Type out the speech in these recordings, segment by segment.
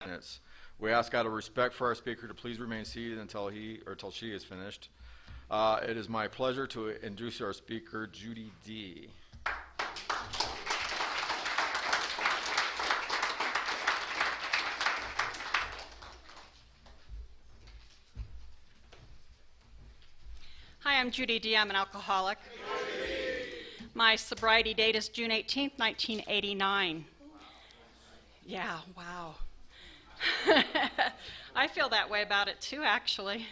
minutes. We ask out of respect for our speaker to please remain seated until he or until she is finished. It is my pleasure to introduce our speaker, Judy D. Hi, I'm Judy D. I'm an alcoholic. My sobriety date is June 18th, 1989. Yeah, wow. I feel that way about it too, actually.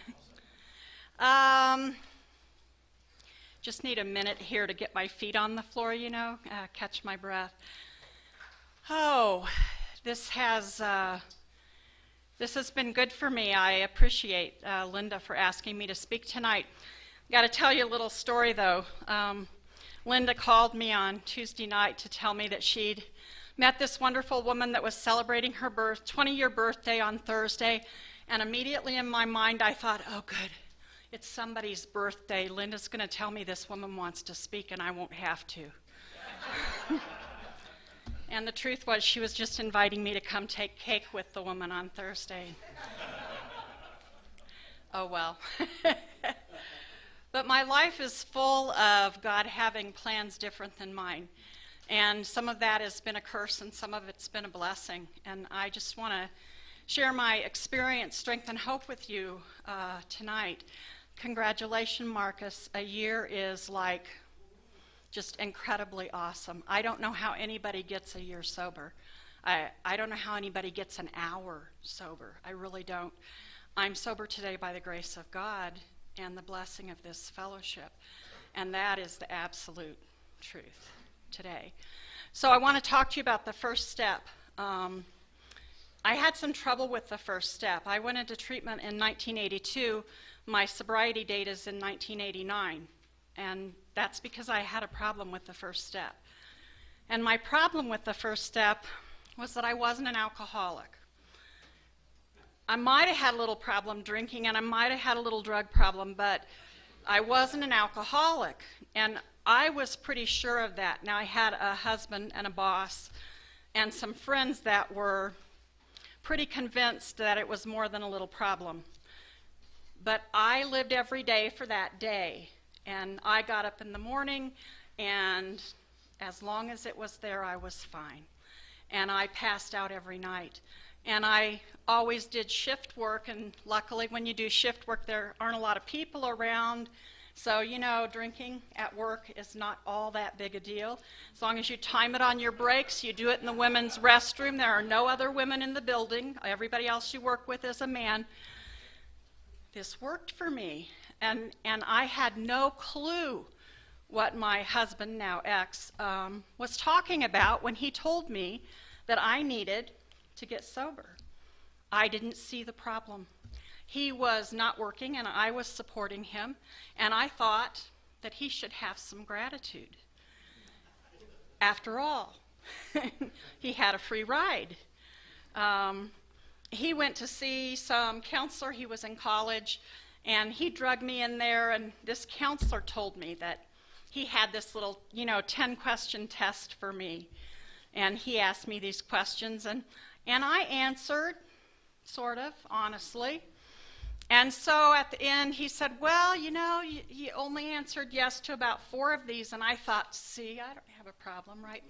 Just need a minute here to get my feet on the floor, catch my breath. Oh, this has been good for me. I appreciate Linda for asking me to speak tonight. Got to tell you a little story, though. Linda called me on Tuesday night to tell me that she'd met this wonderful woman that was celebrating her 20-year birthday on Thursday, and immediately in my mind I thought, oh good, it's somebody's birthday. Linda's going to tell me this woman wants to speak and I won't have to. And the truth was she was just inviting me to come take cake with the woman on Thursday. Oh well. But my life is full of God having plans different than mine. And some of that has been a curse and some of it's been a blessing. And I just want to share my experience, strength, and hope with you tonight. Congratulations, Marcus. A year is like just incredibly awesome. I don't know how anybody gets a year sober. I don't know how anybody gets an hour sober. I really don't. I'm sober today by the grace of God and the blessing of this fellowship. And that is the absolute truth today. So I want to talk to you about the first step. I had some trouble with the first step. I went into treatment in 1982. My sobriety date is in 1989. And that's because I had a problem with the first step. And my problem with the first step was that I wasn't an alcoholic. I might have had a little problem drinking and I might have had a little drug problem, but I wasn't an alcoholic. And I was pretty sure of that. Now, I had a husband and a boss and some friends that were pretty convinced that it was more than a little problem. But I lived every day for that day. And I got up in the morning, and as long as it was there, I was fine. And I passed out every night. And I always did shift work, and luckily when you do shift work, there aren't a lot of people around. So, drinking at work is not all that big a deal. As long as you time it on your breaks, you do it in the women's restroom. There are no other women in the building. Everybody else you work with is a man. This worked for me, and I had no clue what my husband, now ex, was talking about when he told me that I needed to get sober. I didn't see the problem. He was not working and I was supporting him, and I thought that he should have some gratitude. After all, he had a free ride. He went to see some counselor. He was in college, and he drugged me in there, and this counselor told me that he had this little, 10-question test for me. And he asked me these questions, and I answered, sort of, honestly. And so at the end, he said, well, you only answered yes to about 4 of these. And I thought, see, I don't have a problem, right?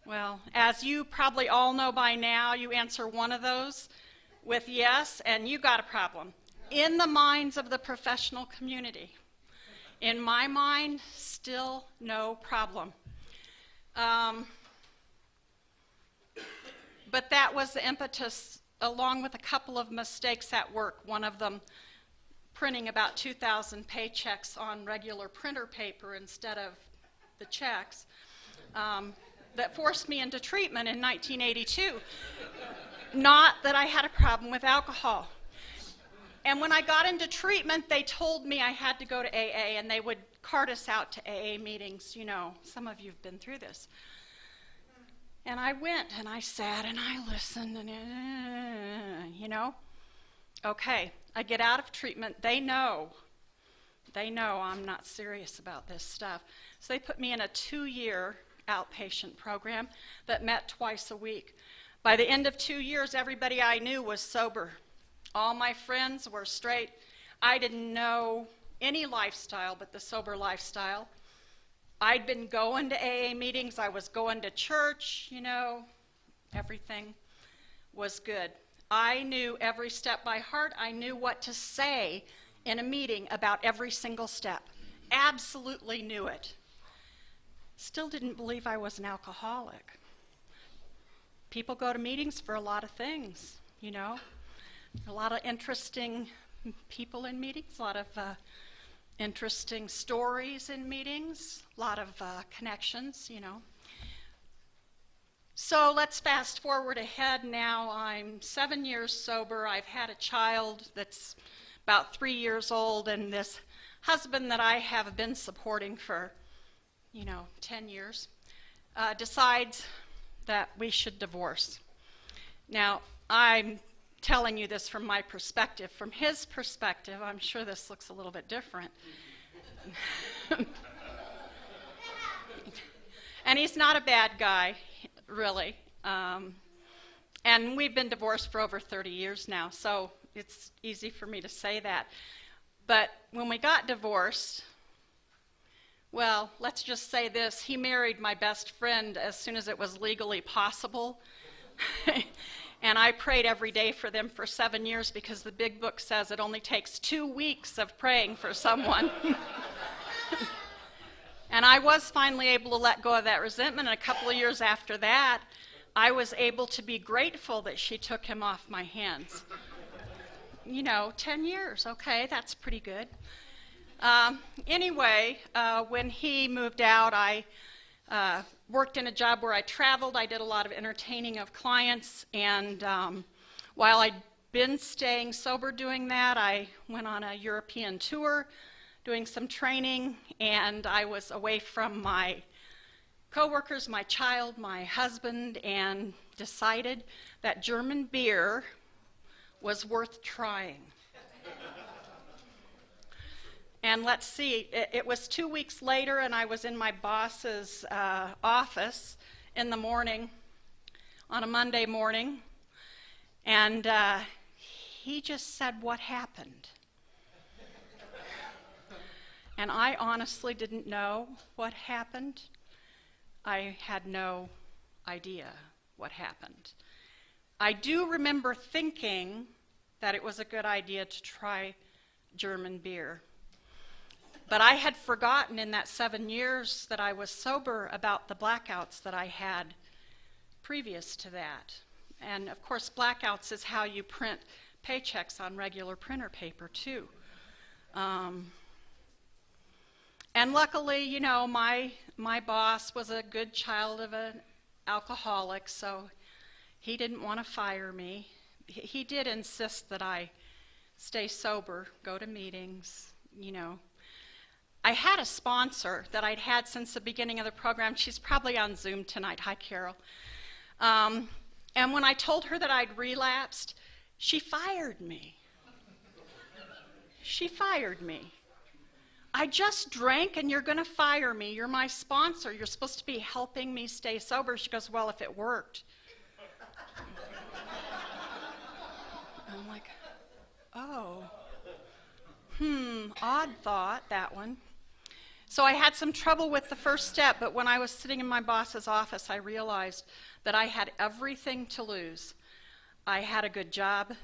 Well, as you probably all know by now, you answer one of those with yes, and you got a problem. In the minds of the professional community. In my mind, still no problem. But that was the impetus, along with a couple of mistakes at work, one of them printing about 2,000 paychecks on regular printer paper instead of the checks, that forced me into treatment in 1982. Not that I had a problem with alcohol. And when I got into treatment, they told me I had to go to AA, and they would cart us out to AA meetings. Some of you have been through this. And I went, and I sat, and I listened, and, Okay, I get out of treatment. They know I'm not serious about this stuff. So they put me in a 2-year outpatient program that met twice a week. By the end of 2 years, everybody I knew was sober. All my friends were straight. I didn't know any lifestyle but the sober lifestyle. I'd been going to AA meetings. I was going to church, everything was good. I knew every step by heart. I knew what to say in a meeting about every single step. Absolutely knew it. Still didn't believe I was an alcoholic. People go to meetings for a lot of things, A lot of interesting people in meetings, a lot of interesting stories in meetings, a lot of connections, So let's fast forward ahead now. I'm 7 years sober. I've had a child that's about 3 years old, and this husband that I have been supporting for, 10 years, decides that we should divorce. Now, I'm telling you this from my perspective. From his perspective, I'm sure this looks a little bit different. And he's not a bad guy, really. And we've been divorced for over 30 years now, so it's easy for me to say that. But when we got divorced, well, let's just say this. He married my best friend as soon as it was legally possible. And I prayed every day for them for 7 years because the big book says it only takes 2 weeks of praying for someone. And I was finally able to let go of that resentment. And a couple of years after that, I was able to be grateful that she took him off my hands. 10 years, okay, that's pretty good. Anyway, when he moved out, I worked in a job where I traveled. I did a lot of entertaining of clients, and while I'd been staying sober doing that, I went on a European tour doing some training, and I was away from my coworkers, my child, my husband, and decided that German beer was worth trying. And let's see, it was 2 weeks later, and I was in my boss's office in the morning, on a Monday morning, and he just said, "What happened?" And I honestly didn't know what happened. I had no idea what happened. I do remember thinking that it was a good idea to try German beer. But I had forgotten in that 7 years that I was sober about the blackouts that I had previous to that. And of course, blackouts is how you print paychecks on regular printer paper too. And luckily, my boss was a good child of an alcoholic, so he didn't want to fire me. He did insist that I stay sober, go to meetings, I had a sponsor that I'd had since the beginning of the program. She's probably on Zoom tonight. Hi, Carol. And when I told her that I'd relapsed, she fired me. She fired me. I just drank and you're going to fire me. You're my sponsor. You're supposed to be helping me stay sober. She goes, "Well, if it worked." I'm like, oh. Odd thought, that one. So I had some trouble with the first step, but when I was sitting in my boss's office, I realized that I had everything to lose. I had a good job.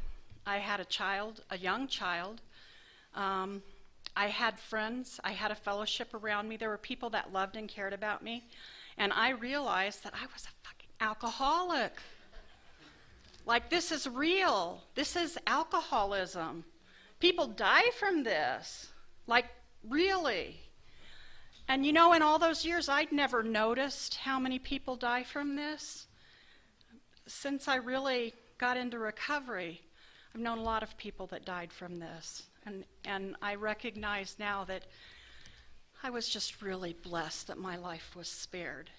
I had a child, a young child. I had friends. I had a fellowship around me. There were people that loved and cared about me. And I realized that I was a fucking alcoholic. Like, this is real. This is alcoholism. People die from this. Like, really. And in all those years, I'd never noticed how many people die from this. Since I really got into recovery, I've known a lot of people that died from this. And I recognize now that I was just really blessed that my life was spared.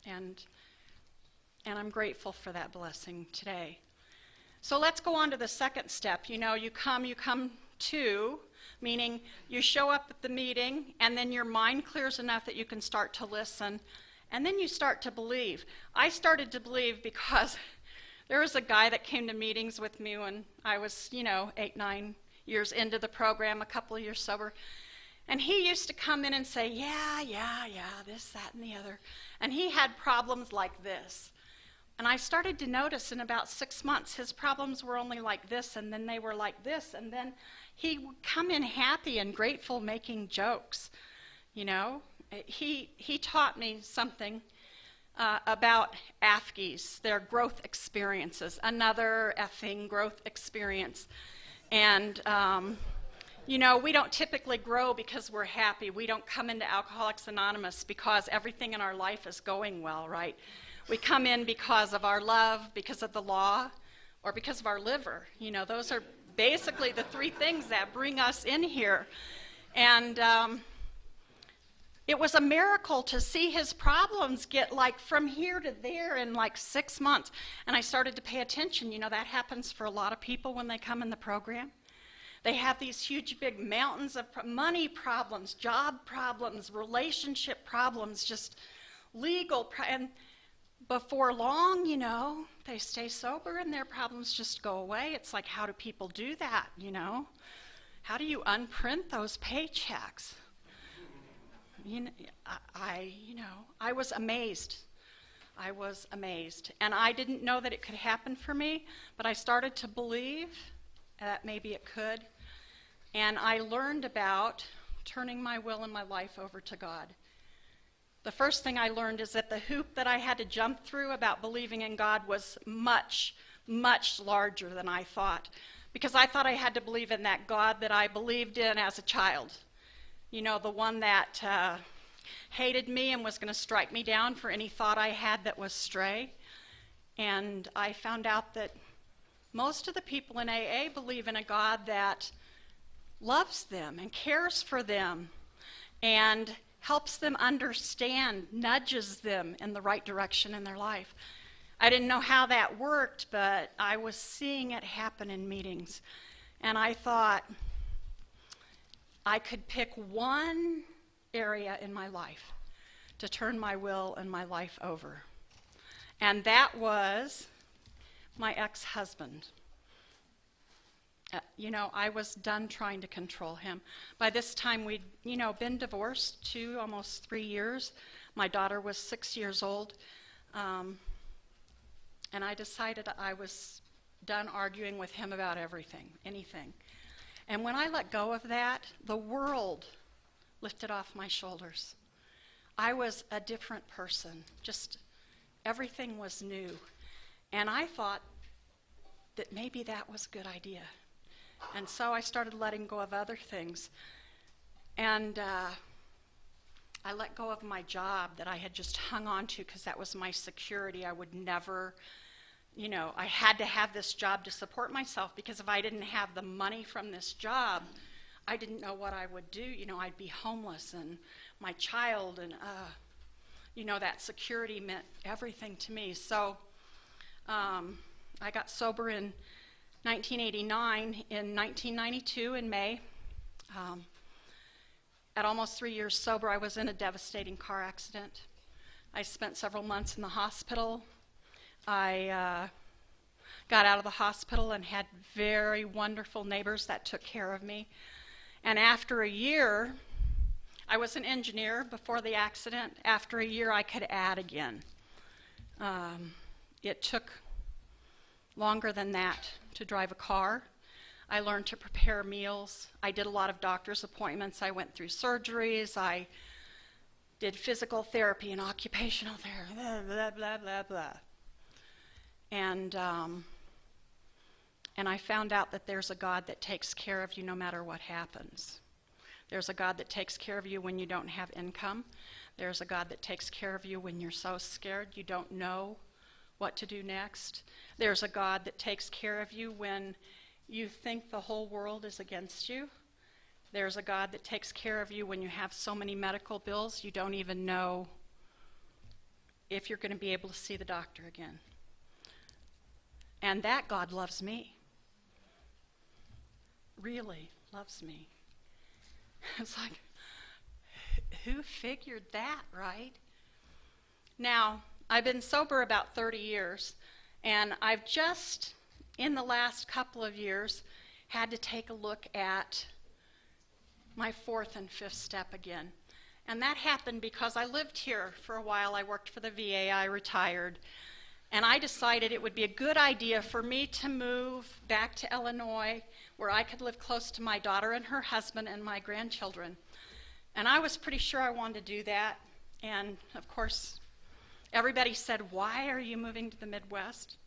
And I'm grateful for that blessing today. So let's go on to the second step. You come to, meaning you show up at the meeting, and then your mind clears enough that you can start to listen And then you start to believe. I started to believe because there was a guy that came to meetings with me when I was, 8, 9 years into the program, a couple of years sober. And he used to come in and say, yeah, this, that, and the other. And he had problems like this. And I started to notice in about 6 months, his problems were only like this, and then they were like this. And then he would come in happy and grateful, making jokes. He taught me something about AFGEs, their growth experiences, another effing growth experience. And, we don't typically grow because we're happy. We don't come into Alcoholics Anonymous because everything in our life is going well, right? We come in because of our love, because of the law, or because of our liver. Those are basically the three things that bring us in here. And it was a miracle to see his problems get like from here to there in like 6 months. And I started to pay attention. That happens for a lot of people when they come in the program. They have these huge big mountains of money problems, job problems, relationship problems, just legal and before long, they stay sober and their problems just go away. It's like, how do people do that, How do you unprint those paychecks? I was amazed. I was amazed. And I didn't know that it could happen for me, but I started to believe that maybe it could. And I learned about turning my will and my life over to God. The first thing I learned is that the hoop that I had to jump through about believing in God was much, much larger than I thought. Because I thought I had to believe in that God that I believed in as a child. The one that hated me and was going to strike me down for any thought I had that was stray. And I found out that most of the people in AA believe in a God that loves them and cares for them and helps them understand, nudges them in the right direction in their life. I didn't know how that worked, but I was seeing it happen in meetings. And I thought I could pick one area in my life to turn my will and my life over. And that was my ex-husband. I was done trying to control him. By this time, we'd, been divorced almost 3 years. My daughter was 6 years old. And I decided I was done arguing with him about anything. And when I let go of that, the world lifted off my shoulders. I was a different person. Just everything was new. And I thought that maybe that was a good idea. And so I started letting go of other things. And I let go of my job that I had just hung on to because that was my security. I would never, I had to have this job to support myself because if I didn't have the money from this job, I didn't know what I would do. I'd be homeless and my child and, that security meant everything to me. So I got sober in 1989. In 1992, in May, at almost 3 years sober, I was in a devastating car accident. I spent several months in the hospital. I got out of the hospital and had very wonderful neighbors that took care of me. And after a year, I was an engineer before the accident. After a year, I could add again. It took longer than that to drive a car. I learned to prepare meals. I did a lot of doctor's appointments. I went through surgeries. I did physical therapy and occupational therapy, blah, blah, blah, blah, blah. And I found out that there's a God that takes care of you no matter what happens. There's a God that takes care of you when you don't have income. There's a God that takes care of you when you're so scared you don't know what to do next. There's a God that takes care of you when you think the whole world is against you. There's a God that takes care of you when you have so many medical bills you don't even know if you're going to be able to see the doctor again. And that God loves me. Really loves me. It's like, who figured that, right? Now, I've been sober about 30 years, and I've just, in the last couple of years, had to take a look at my fourth and fifth step again. And that happened because I lived here for a while. I worked for the VA, I retired, and I decided it would be a good idea for me to move back to Illinois where I could live close to my daughter and her husband and my grandchildren. And I was pretty sure I wanted to do that. And of course, everybody said, "Why are you moving to the Midwest?"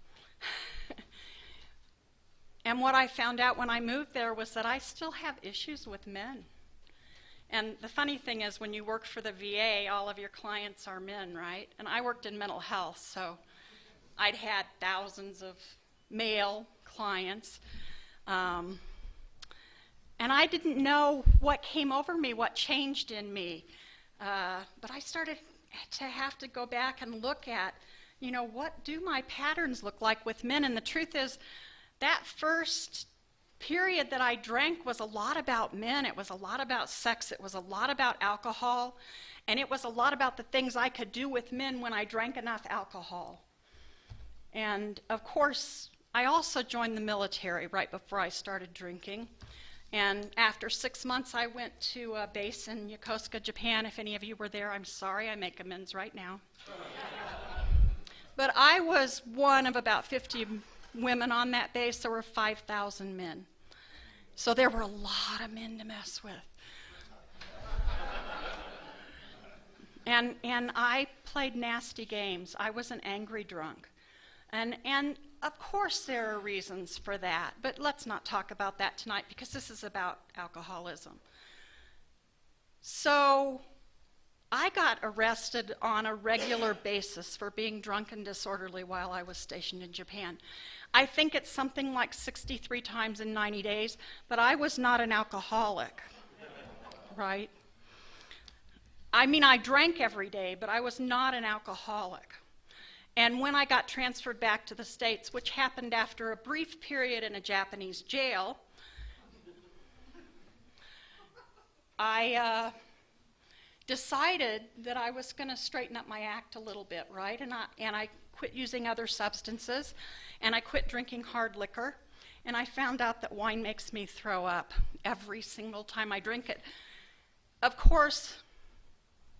And what I found out when I moved there was that I still have issues with men. And the funny thing is, when you work for the VA, all of your clients are men, right? And I worked in mental health, so I'd had thousands of male clients. And I didn't know what came over me, what changed in me. But I started to have to go back and look at, what do my patterns look like with men? And the truth is, that first period that I drank was a lot about men. It was a lot about sex. It was a lot about alcohol. And it was a lot about the things I could do with men when I drank enough alcohol. And of course, I also joined the military right before I started drinking. And after 6 months, I went to a base in Yokosuka, Japan. If any of you were there, I'm sorry. I make amends right now. But I was one of about 50 women on that base. There were 5,000 men. So there were a lot of men to mess with. And I played nasty games. I was an angry drunk. And of course there are reasons for that, but let's not talk about that tonight because this is about alcoholism. So I got arrested on a regular basis for being drunk and disorderly while I was stationed in Japan. I think it's something like 63 times in 90 days, but I was not an alcoholic, right? I mean, I drank every day, but I was not an alcoholic. And when I got transferred back to the States, which happened after a brief period in a Japanese jail, I decided that I was going to straighten up my act a little bit, right? And I quit using other substances, and I quit drinking hard liquor, and I found out that wine makes me throw up every single time I drink it. Of course,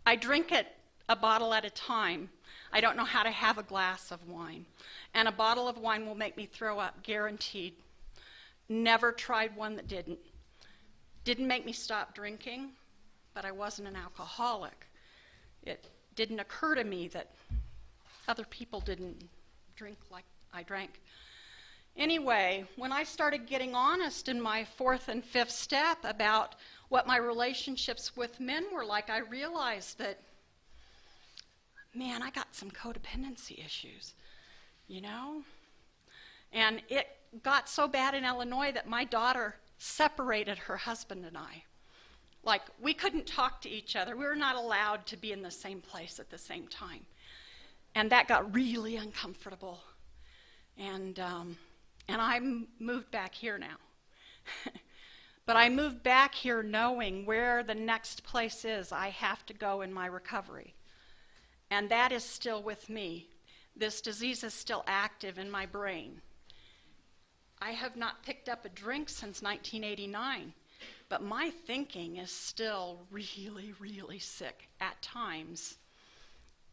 I drink it a bottle at a time. I don't know how to have a glass of wine. And a bottle of wine will make me throw up, guaranteed. Never tried one that didn't. Didn't make me stop drinking, but I wasn't an alcoholic. It didn't occur to me that other people didn't drink like I drank. Anyway, when I started getting honest in my fourth and fifth step about what my relationships with men were like, I realized that, man, I got some codependency issues, And it got so bad in Illinois that my daughter separated her husband and I. Like, we couldn't talk to each other. We were not allowed to be in the same place at the same time. And that got really uncomfortable. And I moved back here now. But I moved back here knowing where the next place is I have to go in my recovery. And that is still with me. This disease is still active in my brain. I have not picked up a drink since 1989, but my thinking is still really, really sick at times.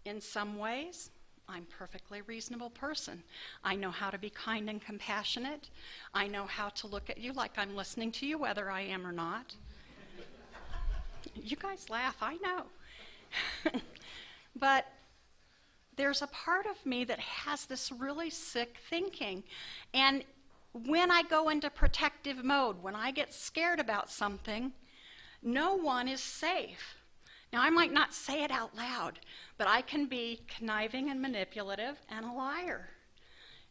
In some ways, I'm a perfectly reasonable person. I know how to be kind and compassionate. I know how to look at you like I'm listening to you, whether I am or not. You guys laugh, I know. But there's a part of me that has this really sick thinking. And when I go into protective mode, when I get scared about something, no one is safe. Now, I might not say it out loud, but I can be conniving and manipulative and a liar.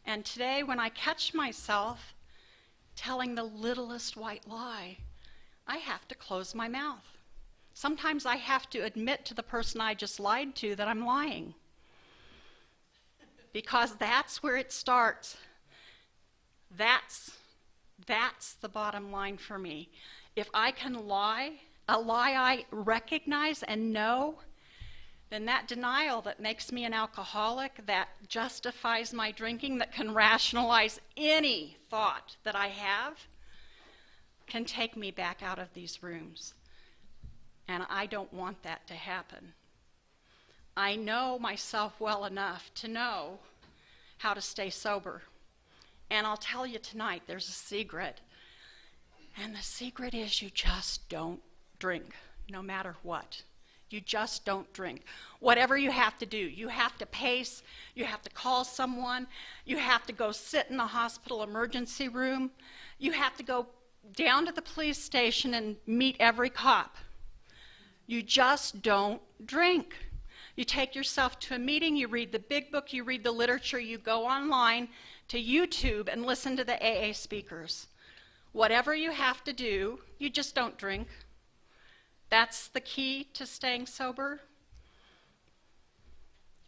And today, when I catch myself telling the littlest white lie, I have to close my mouth. Sometimes I have to admit to the person I just lied to that I'm lying. Because that's where it starts. That's the bottom line for me. If I can lie, a lie I recognize and know, then that denial that makes me an alcoholic, that justifies my drinking, that can rationalize any thought that I have, can take me back out of these rooms. And I don't want that to happen. I know myself well enough to know how to stay sober. And I'll tell you tonight, there's a secret. And the secret is you just don't drink, no matter what. You just don't drink. Whatever you have to do, you have to pace, you have to call someone, you have to go sit in the hospital emergency room, you have to go down to the police station and meet every cop. You just don't drink. You take yourself to a meeting, you read the big book, you read the literature, you go online to YouTube and listen to the AA speakers. Whatever you have to do, you just don't drink. That's the key to staying sober.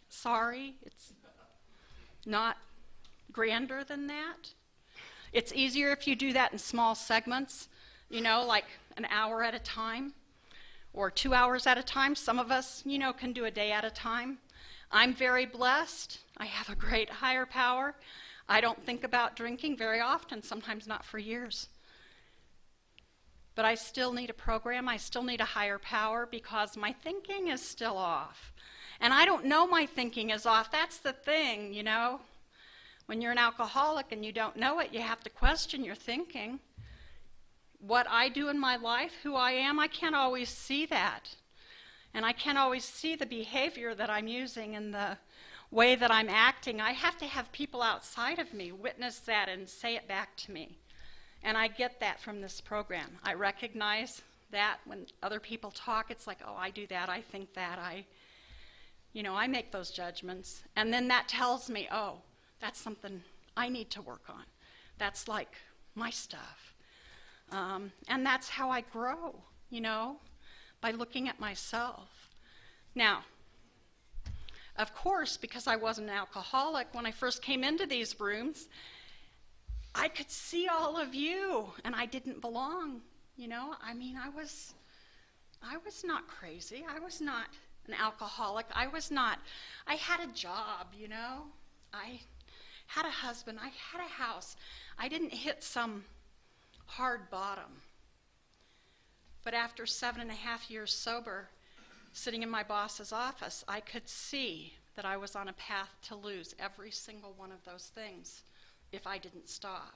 Sorry, it's not grander than that. It's easier if you do that in small segments, like an hour at a time or 2 hours at a time. Some of us, can do a day at a time. I'm very blessed. I have a great higher power. I don't think about drinking very often, sometimes not for years. But I still need a program, I still need a higher power because my thinking is still off. And I don't know my thinking is off. That's the thing, When you're an alcoholic and you don't know it, you have to question your thinking. What I do in my life, who I am, I can't always see that. And I can't always see the behavior that I'm using and the way that I'm acting. I have to have people outside of me witness that and say it back to me. And I get that from this program. I recognize that when other people talk, it's like, oh, I do that, I think that, I make those judgments. And then that tells me, oh, that's something I need to work on. That's like my stuff. And that's how I grow, by looking at myself. Now, of course, because I wasn't an alcoholic, when I first came into these rooms, I could see all of you, and I didn't belong, I was not crazy. I was not an alcoholic. I had a job, I had a husband. I had a house. I didn't hit some hard bottom. But after 7.5 years sober, sitting in my boss's office, I could see that I was on a path to lose every single one of those things if I didn't stop.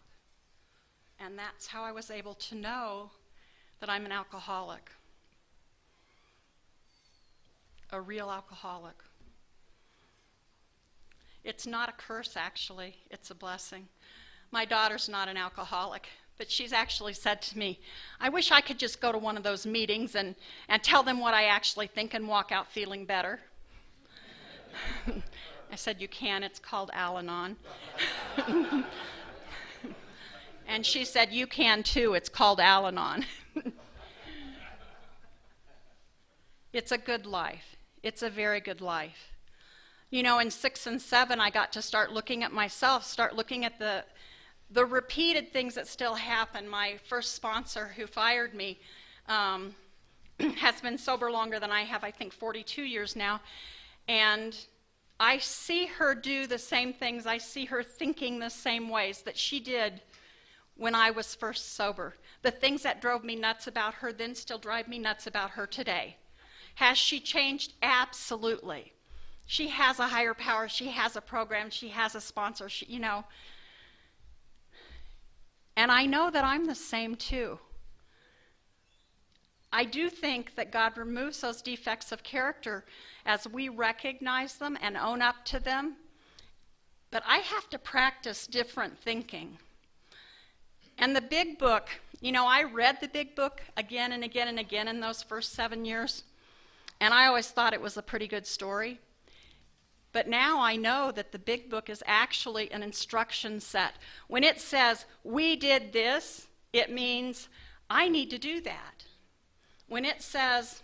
And that's how I was able to know that I'm an alcoholic. A real alcoholic. It's not a curse, actually. It's a blessing. My daughter's not an alcoholic, but she's actually said to me, I wish I could just go to one of those meetings and tell them what I actually think and walk out feeling better. I said, you can. It's called Al-Anon. And she said, you can too. It's called Al-Anon. It's a good life. It's a very good life. In 6 and 7, I got to start looking at myself, start looking at the repeated things that still happen. My first sponsor who fired me has been sober longer than I have, I think 42 years now. And I see her do the same things. I see her thinking the same ways that she did when I was first sober. The things that drove me nuts about her then still drive me nuts about her today. Has she changed? Absolutely. She has a higher power. She has a program. She has a sponsor. And I know that I'm the same too. I do think that God removes those defects of character as we recognize them and own up to them. But I have to practice different thinking. And the big book, I read the big book again and again and again in those first 7 years. And I always thought it was a pretty good story. But now I know that the big book is actually an instruction set. When it says, we did this, it means I need to do that. When it says,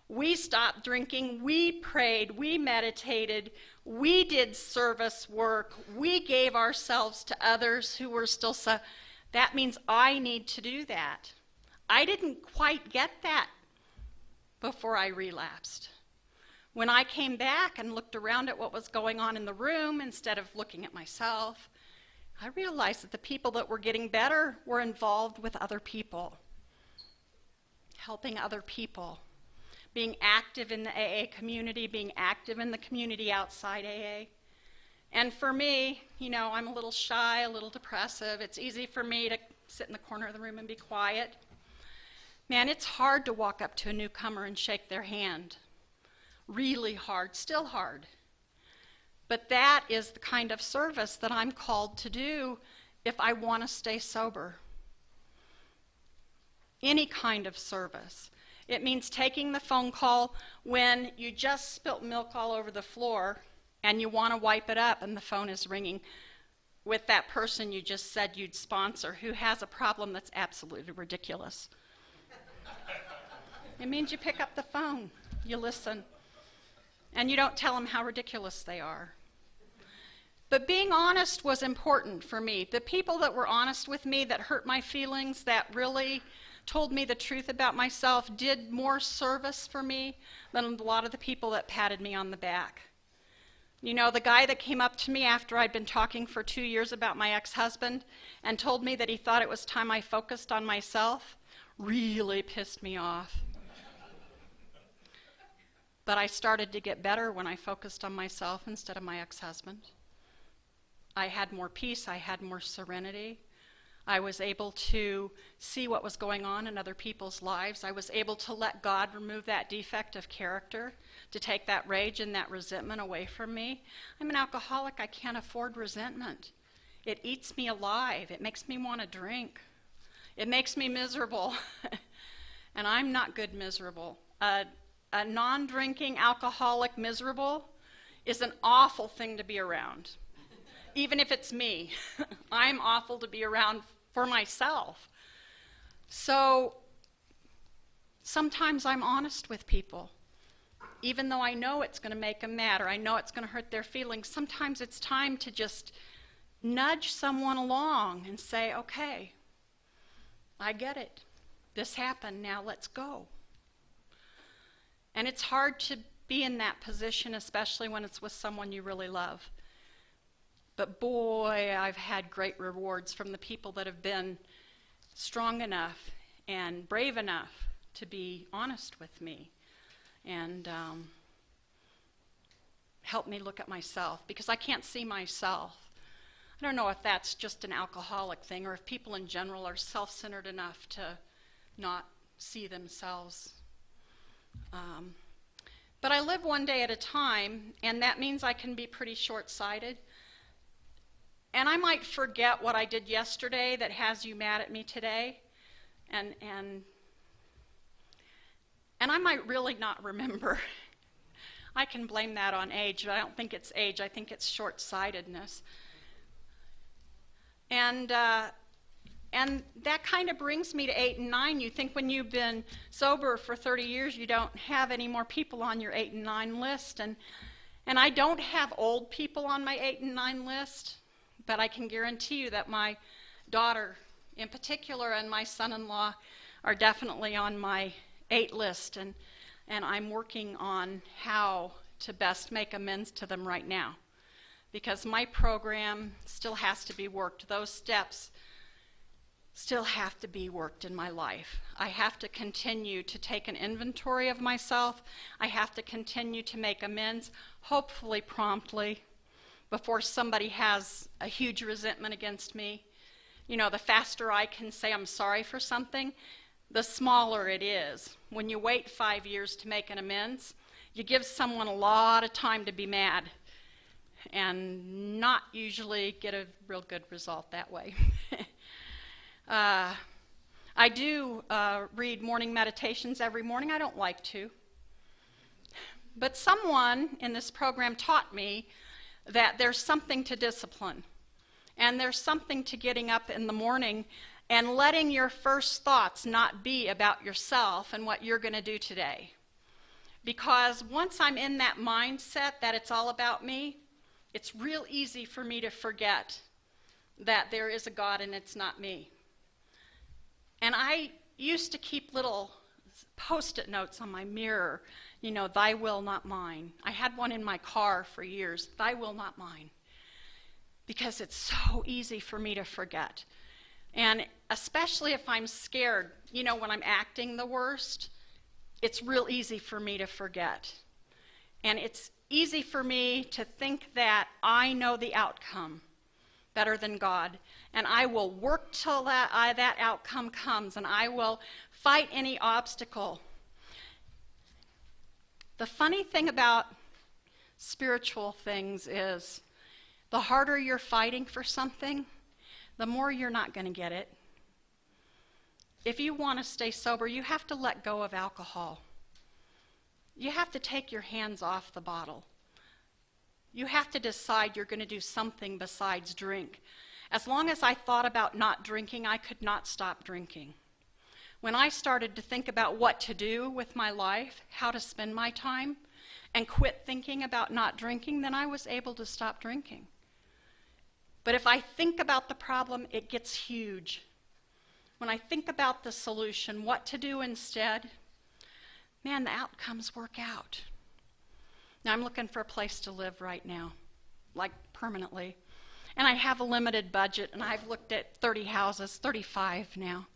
we stopped drinking, we prayed, we meditated, we did service work, we gave ourselves to others who were still that means I need to do that. I didn't quite get that before I relapsed. When I came back and looked around at what was going on in the room instead of looking at myself, I realized that the people that were getting better were involved with other people, helping other people, being active in the AA community, being active in the community outside AA. And for me, I'm a little shy, a little depressive. It's easy for me to sit in the corner of the room and be quiet. Man, it's hard to walk up to a newcomer and shake their hand. Really hard, still hard. But that is the kind of service that I'm called to do if I want to stay sober. Any kind of service. It means taking the phone call when you just spilt milk all over the floor and you want to wipe it up and the phone is ringing with that person you just said you'd sponsor who has a problem that's absolutely ridiculous. It means you pick up the phone, you listen, and you don't tell them how ridiculous they are. But being honest was important for me. The people that were honest with me, that hurt my feelings, that really told me the truth about myself, did more service for me than a lot of the people that patted me on the back. The guy that came up to me after I'd been talking for 2 years about my ex-husband and told me that he thought it was time I focused on myself really pissed me off. But I started to get better when I focused on myself instead of my ex-husband. I had more peace, I had more serenity. I was able to see what was going on in other people's lives. I was able to let God remove that defect of character, to take that rage and that resentment away from me. I'm an alcoholic. I can't afford resentment. It eats me alive. It makes me want to drink. It makes me miserable. And I'm not good miserable. A non-drinking alcoholic miserable is an awful thing to be around. Even if it's me, I'm awful to be around for myself. So sometimes I'm honest with people. Even though I know it's going to make them mad or I know it's going to hurt their feelings, sometimes it's time to just nudge someone along and say, okay, I get it. This happened, now let's go. And it's hard to be in that position, especially when it's with someone you really love. But boy, I've had great rewards from the people that have been strong enough and brave enough to be honest with me and help me look at myself, because I can't see myself. I don't know if that's just an alcoholic thing or if people in general are self-centered enough to not see themselves. But I live one day at a time, and that means I can be pretty short-sighted. And I might forget what I did yesterday that has you mad at me today. And I might really not remember. I can blame that on age, but I don't think it's age. I think it's short-sightedness. And that kind of brings me to 8 and 9. You think when you've been sober for 30 years, you don't have any more people on your 8 and 9 list. And I don't have old people on my 8 and 9 list. But I can guarantee you that my daughter in particular and my son-in-law are definitely on my 8 list, and I'm working on how to best make amends to them right now, because my program still has to be worked. Those steps still have to be worked in my life. I have to continue to take an inventory of myself. I have to continue to make amends, hopefully promptly, before somebody has a huge resentment against me. The faster I can say I'm sorry for something, the smaller it is. When you wait 5 years to make an amends, you give someone a lot of time to be mad and not usually get a real good result that way. I do read morning meditations every morning. I don't like to. But someone in this program taught me that there's something to discipline, and there's something to getting up in the morning and letting your first thoughts not be about yourself and what you're going to do today. Because once I'm in that mindset that it's all about me, it's real easy for me to forget that there is a God and it's not me. And I used to keep little Post-it notes on my mirror, thy will, not mine. I had one in my car for years, thy will, not mine. Because it's so easy for me to forget. And especially if I'm scared, when I'm acting the worst, it's real easy for me to forget. And it's easy for me to think that I know the outcome better than God. And I will work till that outcome comes, and I will fight any obstacle. The funny thing about spiritual things is the harder you're fighting for something, the more you're not going to get it. If you want to stay sober, you have to let go of alcohol. You have to take your hands off the bottle. You have to decide you're going to do something besides drink. As long as I thought about not drinking, I could not stop drinking. When I started to think about what to do with my life, how to spend my time, and quit thinking about not drinking, then I was able to stop drinking. But if I think about the problem, it gets huge. When I think about the solution, what to do instead, man, the outcomes work out. Now, I'm looking for a place to live right now, like permanently. And I have a limited budget, and I've looked at 30 houses, 35 now.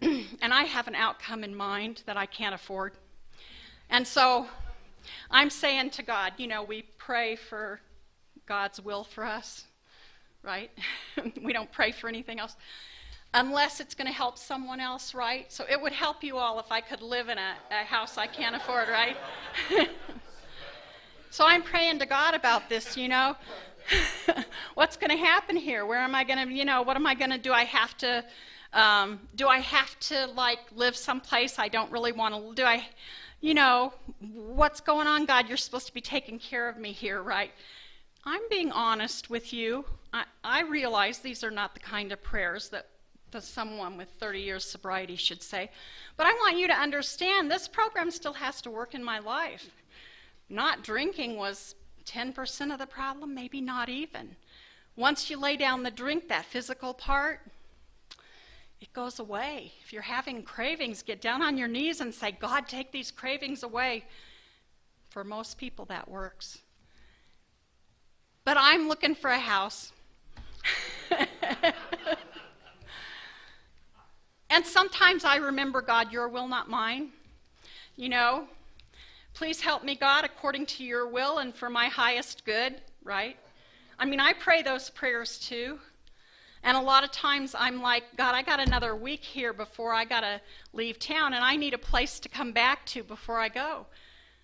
And I have an outcome in mind that I can't afford. And so I'm saying to God, we pray for God's will for us, right? We don't pray for anything else. Unless it's going to help someone else, right? So it would help you all if I could live in a house I can't afford, right? So I'm praying to God about this, What's going to happen here? Where am I going to, what am I going to do? Do I have to live someplace I don't really want to? What's going on, God? You're supposed to be taking care of me here, right? I'm being honest with you. I realize these are not the kind of prayers that someone with 30 years sobriety should say. But I want you to understand this program still has to work in my life. Not drinking was 10% of the problem, maybe not even. Once you lay down the drink, that physical part, it goes away. If you're having cravings, get down on your knees and say, God, take these cravings away. For most people, that works. But I'm looking for a house. And sometimes I remember, God, your will, not mine. Please help me, God, according to your will and for my highest good, right? I pray those prayers too. And a lot of times I'm like, God, I got another week here before I got to leave town, and I need a place to come back to before I go.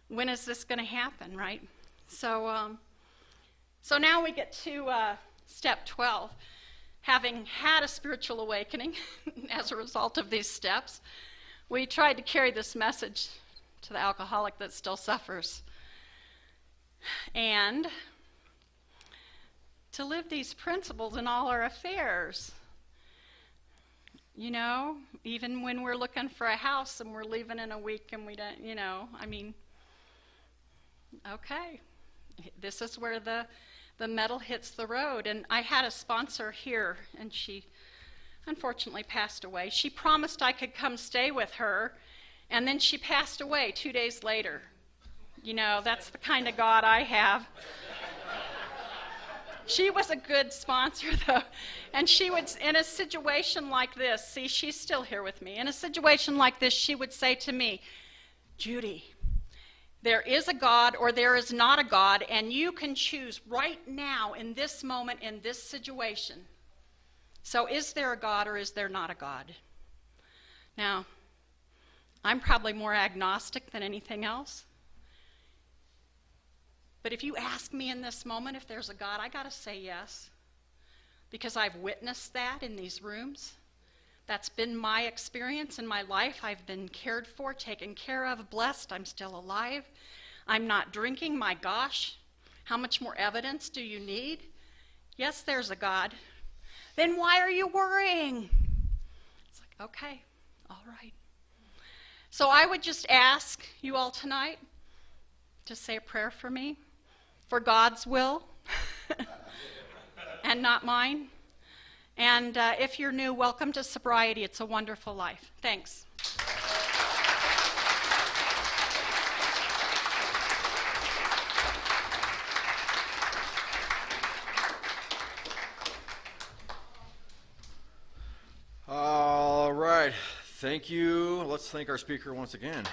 When is this going to happen, right? So now we get to step 12. Having had a spiritual awakening as a result of these steps, we tried to carry this message to the alcoholic that still suffers. And to live these principles in all our affairs. Even when we're looking for a house and we're leaving in a week and we don't, okay. This is where the metal hits the road. And I had a sponsor here, and she unfortunately passed away. She promised I could come stay with her, and then she passed away 2 days later. That's the kind of God I have. She was a good sponsor, though. And she would, in a situation like this, see, she's still here with me. In a situation like this, she would say to me, Judy, there is a God or there is not a God, and you can choose right now in this moment, in this situation. So is there a God or is there not a God? Now, I'm probably more agnostic than anything else. But if you ask me in this moment if there's a God, I got to say yes. Because I've witnessed that in these rooms. That's been my experience in my life. I've been cared for, taken care of, blessed. I'm still alive. I'm not drinking. My gosh, how much more evidence do you need? Yes, there's a God. Then why are you worrying? It's like, okay, all right. So I would just ask you all tonight to say a prayer for me, for God's will and not mine. And if you're new, welcome to sobriety. It's a wonderful life. Thanks. right. Thank you. Let's thank our speaker once again.